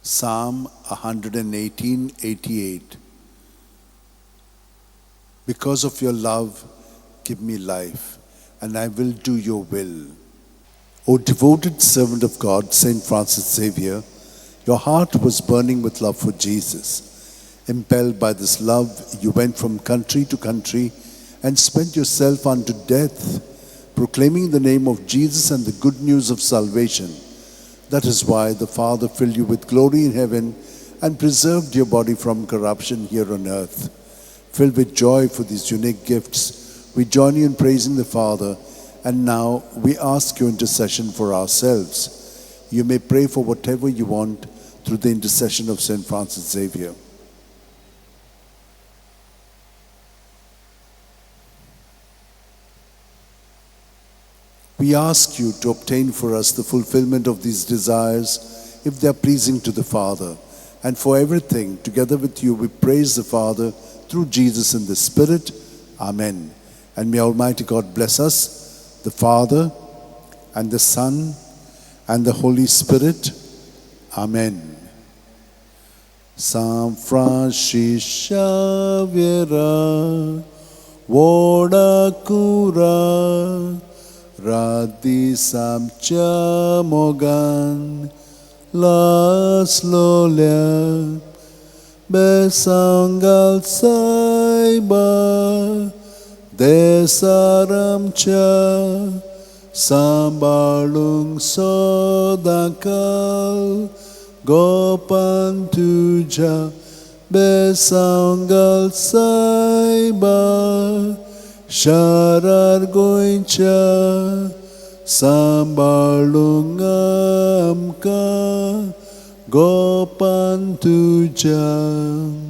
Psalm 118:88. Because of your love, give me life, and I will do your will. O devoted servant of God, Saint Francis Xavier, your heart was burning with love for Jesus. Impelled by this love, you went from country to country and spent yourself unto death, proclaiming the name of Jesus and the good news of salvation. That is why the Father filled you with glory in heaven and preserved your body from corruption here on earth. Filled with joy for these unique gifts, we join you in praising the Father, and now we ask your intercession for ourselves. You may pray for whatever you want through the intercession of Saint Francis Xavier. We ask you to obtain for us the fulfillment of these desires, if they are pleasing to the Father. And for everything, together with you, we praise the Father through Jesus in the Spirit. Amen. And may Almighty God bless us, the Father, and the Son, and the Holy Spirit. Amen. San Francis Xavier, voda cura, radisam mogan, las lolia, besangal saiba, desaram cha, sambalung sodakal, gopan tuja, besangal saiba, sharar goincha, sambalung amka, gopan tuja.